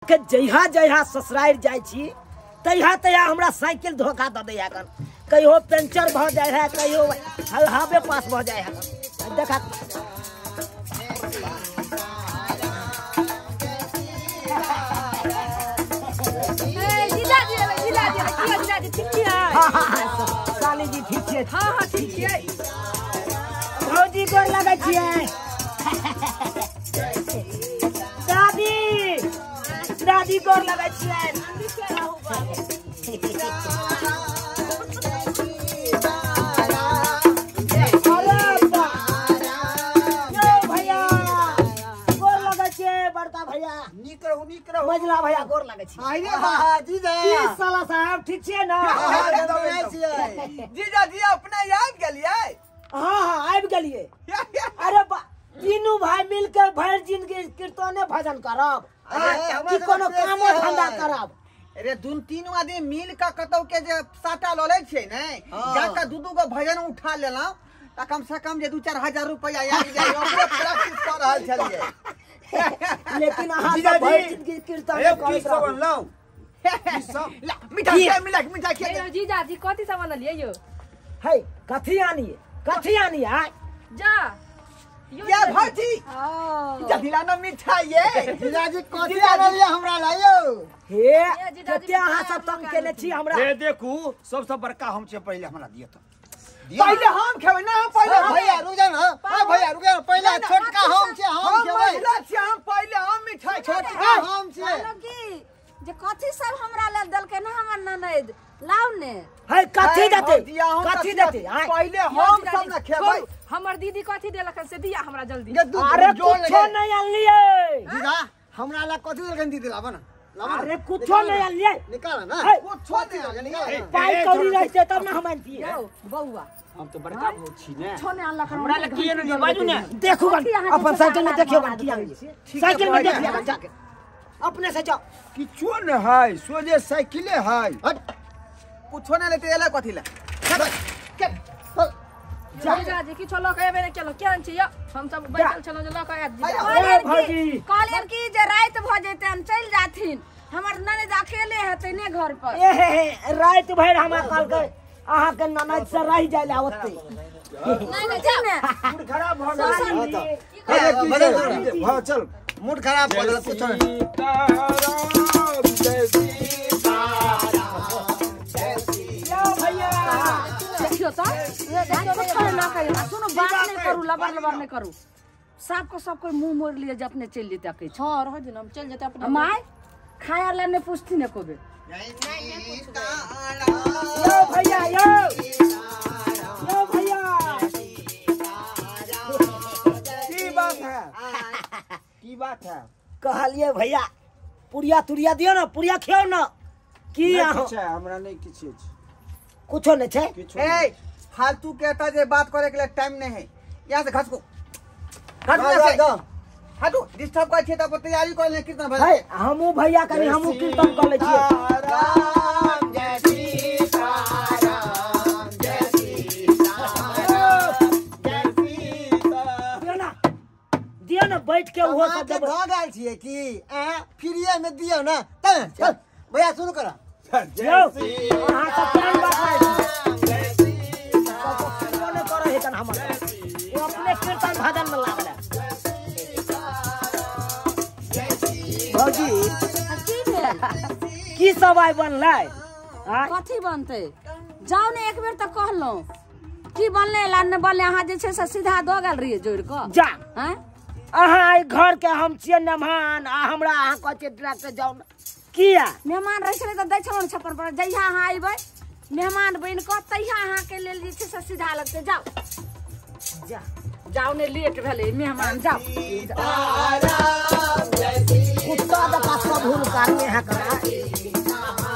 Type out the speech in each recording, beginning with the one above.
के जहिया जहिया ससुराल जाय छी तहिया तहिया हमरा साइकिल धोखा द दैया कन कहियो पंचर भ जाय है कहियो हावे पास भ जाय है देखा जीजाजी ठीक छियै? साली जी ठीक छियै? हाँ ठीक छियै। भौजी गोर लगै छियै? दादी गोर लगै छियै? मजला भैया गोर लगै छी। जीजा साला साहब ठीक छियै ना? जीजा जी अपने आबि गेलियै? हाँ आबि गेलियै। अरे तीनू भाई मिल के भरि जिंदगी कीर्तने भजन करब कि कोनो कामो धंधा करब? अरे तीनू आदमी मिल के कतौ के जे साटा ल लै छियै ने जाके दू गो भजन उठा लेलहुं त कम से कम जे 2-4 हजार रुपया आबि जाय ओकरे प्रैक्टिस कर रहल छलियै। लेकिन अहाँ सब भरि जिंदगी कीर्तन करैत रहलौ। मिठाई ए जीजाजी कथि सामान लियै यो? है कथि आनिए जा या भौजी जदिला न मिठाई ये जीजाजी कथि आनलियै हमरा लायो? हे कते अहाँ सब तंग केने छी हमरा? ए देखू सबसे बड़का हम छे पहले हमरा दिय त पहले हम खेबै ना हम पहले भैया रुक जा ना भैया रुक जा पहले छोटका हम छे हम खेबै हम पहले हम मिठाई छोटका हम छे जे कथि सब हमरा ले दलके ना हमर ननद लाउ ने है कथि देते पहले हम सब ना खेबै। हमर दीदी कथि देलक से दिया हमरा जल्दी। अरे कुछो नहीं आनलिए जीजा हमरा ला कथि देलकन दीदी लाबा ना अरे कुछो नहीं आनलिए निकाल ना कुछो नहीं निकाल पाई कौड़ी रहते तब ना हम आनतिए बउआ हम तो बड़का भौ छी ने छोने अल्लाह का हमरा लग किए न बाजू ने देखो अपन साइकिल में देखियो की आनलिए साइकिल में देखियो जाके अपने से जाओ किछो न है सोजे साइकिले है कुछो ना लेते एला कथि ला जीजाजी किछो लक एबे ने केलो केन छी यो हम सब बैठल छलो जे लक आब भौजी कहलियन की जे रात भ जेते हम चल जाथिन हमर ननद अकेले हेते ने घर पर। ए रात भर हमरा कल के अहाँ के ननद से रह जाय ला ओते नहीं जाने मूड खराब भ गेल हां चल मूड खराब भ गेल कुछो देखियो तो देखियो ना कहियो सुनो बात नहीं करू लबर नहीं करू सबको सब कोई मुंह मोड़ लिए जे अपने चल जेते के छ रह दिन हम चल जेते अपने माय खाया ले ने पूछती ने कोबे यो भैया की बात है कहलिए भैया पुरिया दियो ना पुरिया खियो ना की अच्छा हमरा नहीं किछ कुछो नहीं छे ए फालतू कहता जे बात करे के लिए टाइम नहीं है यहां से घस को हटू डिस्टर्ब कर छे त तैयारी कर ले कीर्तन भजन है हमहु भैया कनी हमहु कीर्तन कर ले छिए राम जय सीताराम जय सीताराम जय सीता दियो ना बैठ के वो सब भ गेल छिए की फ्रीए में दियो ना चल भैया सुन कर यो अहाँ का प्लान बात है कोने करे है कन हमरा वो अपने कीर्तन भजन में लागल है भौजी की भेल की सब आइ बनलै कथि बनते जाओ ने एक बेर त कहलो की बनले ला ने बनले अहाँ जे छै से सीधा द गेल रहिए जोड़ के जा हैं अहाँ आई घर के हम छियै मेहमान आ हमरा अहाँ कहै छियै ट्रैक्टर जाउ ना किया मेहमान रह छले त दै छलो न छप्पर पर जइहा अहाँ आइबै मेहमान बन के तइहा अहाँ के लेल जे छै से सीधा लगते जाओ जाओ ने लेट भेले मेहमान जाओ कुत्ता जका सब भूल करने है करा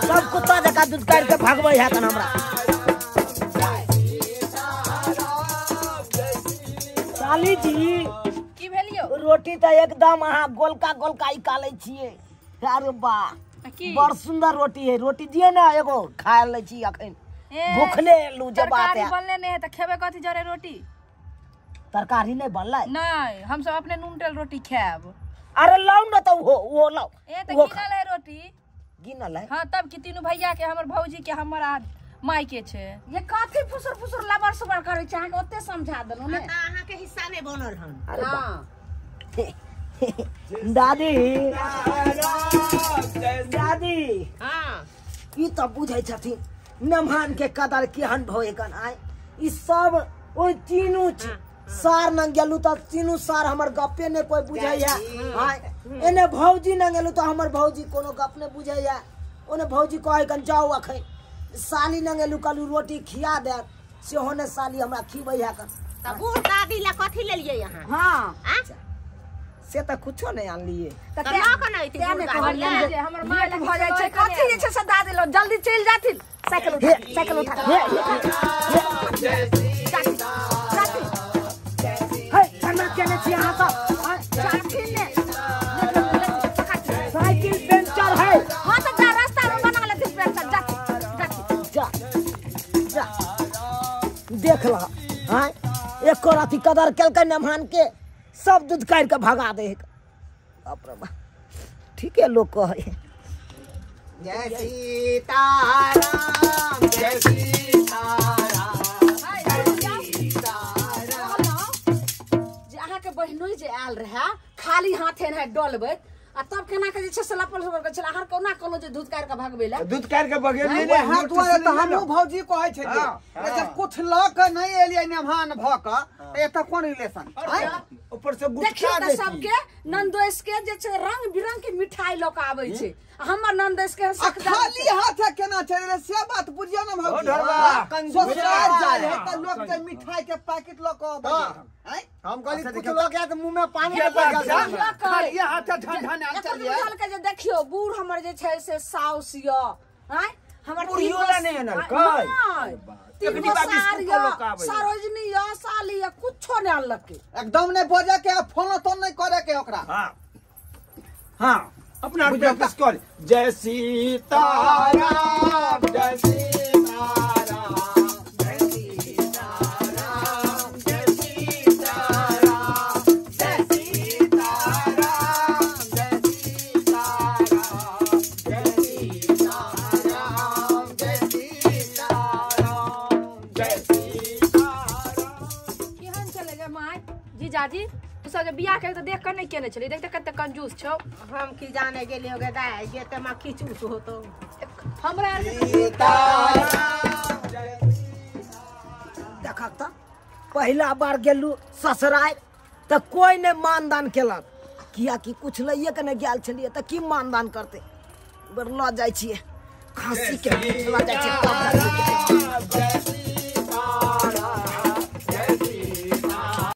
सब कुत्ता जका दूध काट के भागबै है कन हमरा साली जी की भेलियो रोटी त एकदम अहाँ गोलका निकालै छियै अरे वाह बड़ सुंदर रोटी है रोटी दिए ना एगो खा ले छी अखन भूखले लू जे बात है बनले नहीं है त खेबे कथि जरे रोटी तरकारी नहीं बनलै नहीं हम सब अपने नून तेल रोटी खाएब अरे लाओ ना तो वो लाओ ए त किनल है बेटी गिनल है हाँ तब की तीनों भैया के हमर भौजी के हमारा माई के छे ये काफी फुसुर फुसुर लबर सबर करे छै अहाँ के ओते समझा देलु ने अहाँ के हिस्सा नहीं बनल हन अरे बा हां दादी दादी हाँ ई तो बुझै छथिन मेहमान के कदर केहन भए गन आय ई सब ओइ तीनू सार न गेलु त तीनू सार हमर गप्पे ने कोई बुझैया आय एने भौजी न गेलु त हमर भौजी कोनो गप ने बुझैया ओने भौजी कहै गन जाओ अखै साली न गेलु कलु रोटी खिया दे सेहो ने साली हमरा खिबैया कन त बूढ़ दादी ला कथी लेलिए यहाँ हां से त कुछो नै आनलिए त ना कनै ती बूढ़ दादी हमर माई लग भ जाय छै कथि जे छै से दादी लो जल्दी चल जाथिन साइकिल उठा हे कना केने छी अहाँ त जाथिन ने साइकिल पंचर है हां त जा रास्ता में बना लेथिन पेंचर जाथिन जा देख ला हां एको राती कदर केलकै मेहमान के सब दूध काट के भगा दे बाप रे बाप ठीके लोग कहे जय सीताराम जय सीताराम जे अहाँ के बहिनोई जे आयल रहे खाली हाथे ने डलबैत आ तब केना के जे छै से लपल सबर के छला हर कोना कोनो जे दूध कार के भगबै ला दूध काट के बगेलिए वो हाथ दुआरे तो हमहू भौजी कहै छै जे जब कुछ ल के नहीं एलिए मेहमान भ के त एत कोन रिलेशन ऊपर से देखियो गुटखा त सबके नंदोस के जे छै रंग बिरंग के मिठाई ल के आबै छै हमर नंदोस के खाली हाथ केना चले से बात बुझियो न ओ भौजी ढरबा ससुराल जाय है त लोग के मिठाई के पैकेट ल के आबै हम कहली कुछ लोग के मुंह में पानी लगा जा खाली हाथ ठंडा न चलिए के जे देखियो बूढ़ हमर जे छै से साउस य हैं हमर बुढ़ियो ला नहीं आनल काय तीन गो सार य सरोजनी य साली य कुछो ने आनलक के एकदम नहीं बोझे के फोन तो नहीं करे के ओकरा हां हां अपना प्रैक्टिस कर जय सीताराम जय सीताराम जय सीताराम जय सीताराम जय सीताराम जय सीताराम जय सीताराम जय सीताराम जय सीताराम केहन चले गे माई जीजाजी तू सब जे बियाह के त देख के नहीं केने छली देख कते कंजूस छौ हम की जाने गेलियो गे दाई जे ते मा खिचूस होतो हमरा देखक त पहला बार गेलू ससुराल त कोई ने मानदान केलक किया कि कुछ लइए के ने गेल छलिए त की मानदान करते बर ल जाय छिए खांसी के ल जाय छिए